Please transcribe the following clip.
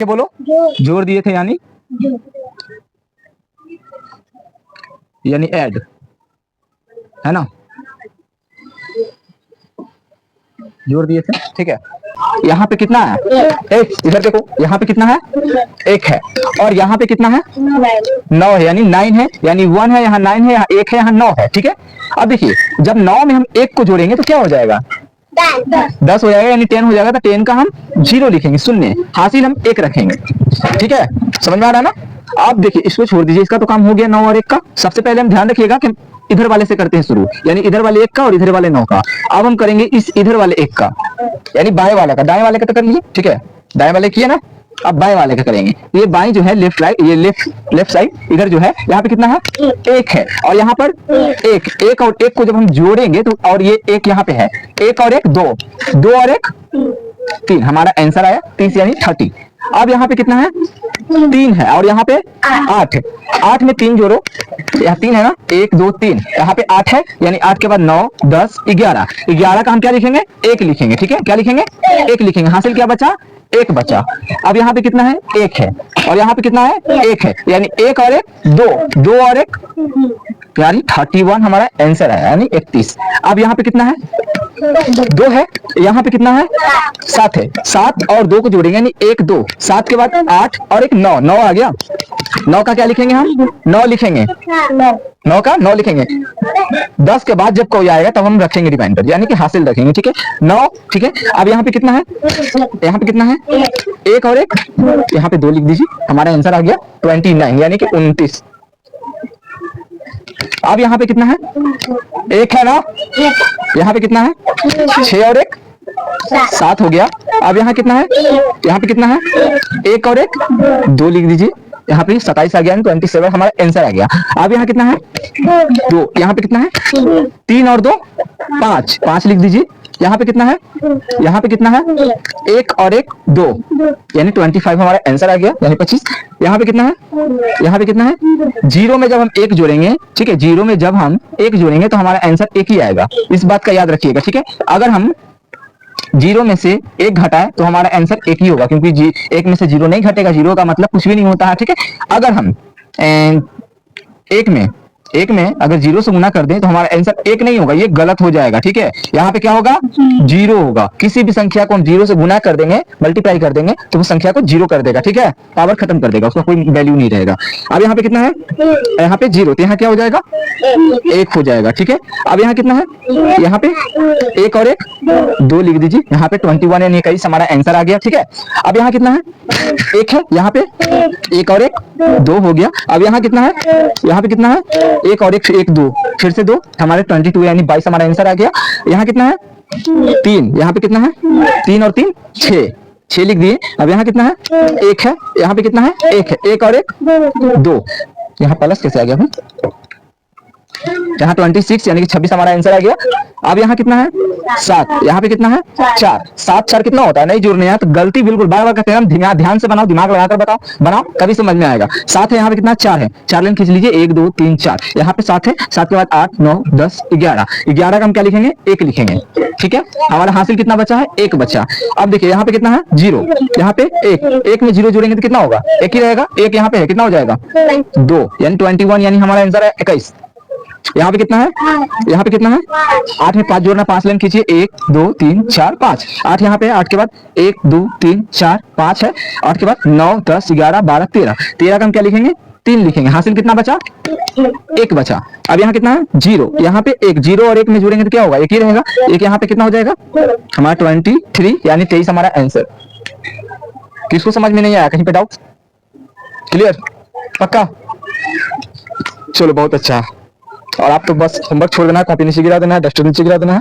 क्या बोलो? जोड़ दिए थे यानी ऐड, है ना? जोड़ दिए थे, ठीक है। यहाँ पे कितना है? एक। इधर देखो, यहाँ पे कितना है? एक है। और यहाँ पे कितना है? 9 है, यानी 9 है, यानी 1 है, यहाँ 9 है, यहाँ 1 है, यहाँ 9 है, ठीक है। अब देखिए, जब 9 में हम 1 को जोड़ेंगे तो क्या हो जाएगा? 10 हो जाएगा, यानी 10 हो जाएगा। तो 10 का हम 0 लिखेंगे, शून्य, हासिल हम 1 रखेंगे, ठीक है। समझ में आ रहा है ना? आप देखिए, इसको छोड़ दीजिए, इसका तो काम हो गया 9 और 1 का। सबसे पहले हम ध्यान रखिएगा कि इधर वाले से करते हैं शुरू, यानी इधर वाले 1 का और इधर वाले 9 का। अब हम करेंगे इस इधर वाले 1 का, यानी बाएं वाले का। दाएं वाले का तो कर लिए, ठीक है, दाएं वाले किए ना। अब बाएं वाले का करेंगे। ये बाएं जो है लेफ्ट राइट, ये लेफ्ट साइड, इधर जो है यहाँ पे कितना है? 1 है, और यहाँ पर 1 और 1 को जब हम जोड़ेंगे तो, और ये 1 यहाँ पे है, 1 और 1 2, 2 और 1 3, हमारा आंसर आया 30 यानी 30। अब यहाँ पे कितना है? 3 है, और यहाँ पे 8 है। 8 में 3 जोड़ो, यहाँ 3 है ना, 1 2 3, यहाँ पे 8 है, यानी 8 के बाद 9 10 11, 11 का हम क्या लिखेंगे? 1 लिखेंगे, ठीक है। क्या लिखेंगे? 1 लिखेंगे। हासिल क्या बचा? 1 बचा। अब यहाँ पे कितना है? 1 है, और यहाँ पे कितना है? 1 है, यानी 1 और 1 2, 2 और 1 यानी 31 हमारा आंसर है, यानी 31। अब यहाँ पे कितना है? 2 है, यहाँ पे कितना है? 7 है। 7 और 2 को जोड़ेंगे, यानी 1 2, 7 के बाद 8 और 1 9, 9 आ गया। 9 का क्या लिखेंगे हम? 9 लिखेंगे, 9 का 9 लिखेंगे। 10 के बाद जब कोई आएगा तब हम रखेंगे रिमाइंडर, यानी कि हासिल रखेंगे, ठीक है। 9, ठीक है। अब यहाँ पे कितना है? यहाँ पे कितना है? 1 और 1, यहाँ पे 2 लिख दीजिए, हमारा आंसर आ गया 29, यानी कि 29। अब यहाँ पे कितना है? 1 है ना, यहाँ पे कितना है? 6 और 1 7 हो गया। अब यहाँ कितना है? यहाँ पे कितना है? 1 और 1 2 लिख दीजिए, यहाँ पे 27 आ गया, 27 हमारा आंसर आ गया। अब यहाँ कितना है? 2, यहाँ पे कितना है? 3 और 2 5, 5 लिख दीजिए। यहाँ पे कितना है? यहाँ पे कितना है? 1 और 1 2, यानी 25 हमारा आंसर आ गया, यानी 25। यहाँ पे कितना है? यहाँ पे कितना है? 0 में जब हम 1 जोड़ेंगे, ठीक है, 0 में जब हम 1 जोड़ेंगे तो हमारा आंसर 1 ही आएगा। इस बात का याद रखिएगा, ठीक है। अगर हम 0 में से 1 घटाए तो हमारा आंसर 1 ही होगा, क्योंकि 1 में से 0 नहीं घटेगा, 0 का मतलब कुछ भी नहीं होता है, ठीक है। अगर हम 1 में अगर 0 से गुना कर दें तो हमारा आंसर 1 नहीं होगा, ये गलत हो जाएगा, ठीक है। यहाँ पे क्या होगा? 0 होगा। किसी भी संख्या को हम 0 से गुना कर देंगे, मल्टीप्लाई कर देंगे, तो वो संख्या को 0 कर देगा, ठीक है, पावर खत्म कर देगा, उसका कोई वैल्यू नहीं रहेगा। अब यहाँ पे कितना है? यहाँ पे 0, तो यहाँ क्या हो जाएगा? 1 हो जाएगा, ठीक है। अब यहाँ कितना है? यहाँ पे 1 और 1 2 लिख दीजिए, यहाँ पे 21 यानी 21 हमारा आंसर आ गया, ठीक है। अब यहाँ कितना है? 1 है, यहाँ पे 1 और 1 2 हो गया। अब यहाँ कितना है? यहाँ पे कितना है? 1 और 1 2, फिर से 2, हमारे 22 यानी 22 हमारा आंसर आ गया। यहाँ कितना है? 3, यहाँ पे कितना है? 3 और 3 6 लिख दिए। अब यहाँ कितना है? 1 है, यहाँ पे कितना है? 1 है, 1 और 1 2, यहाँ प्लस कैसे आ गया? यहाँ 26 यानी कि 26 हमारा आंसर आ गया। अब यहाँ कितना है? 7, यहाँ पे कितना है? 4, 7 4 कितना होता है? नहीं जोड़ने हैं तो गलती बिल्कुल बार बार करते हैं, ध्यान से बनाओ, दिमाग लगाकर बनाओ कभी समझ में आएगा। 7 है, यहाँ पे कितना? 4 है, 4 लाइन खींच लीजिए, 1 2 3 4, यहाँ पे 7 है, 7 के बाद 8 9 10 11, 11 का हम क्या लिखेंगे? 1 लिखेंगे, ठीक है। हमारा हासिल कितना बचा है? 1 बचा। अब देखिए यहाँ पे कितना है? 0, यहाँ पे 1 में 0 जोड़ेंगे तो कितना होगा? 1 ही रहेगा। 1 यहाँ पे है, कितना हो जाएगा? 2 यानी 21, यानी हमारा आंसर है 21। यहाँ पे कितना है? यहाँ पे कितना है? 8 में 5 जोड़ना, 5 लाइन खींचिए, 1 2 3 4 5, 8 यहाँ पे है, 8 के बाद 1 2 3 4 5 है, 8 के बाद 9 10 11 12 13, 13 का हम क्या लिखेंगे? 3 लिखेंगे। हासिल कितना बचा? 1 बचा। अब यहाँ कितना है? 0, यहाँ पे 1, 0 और 1 में जोड़ेंगे तो क्या होगा? 1 ही रहेगा। 1 यहाँ पे कितना हो जाएगा? हमारा 23 यानी 23 हमारा आंसर। किसको समझ में नहीं आया? कहीं पे डाउट? क्लियर? पक्का? चलो बहुत अच्छा। और आप तो बस होमवर्क छोड़ देना है, कॉपी नीचे गिरा देना है, डस्टबिन नीचे गिरा देना है।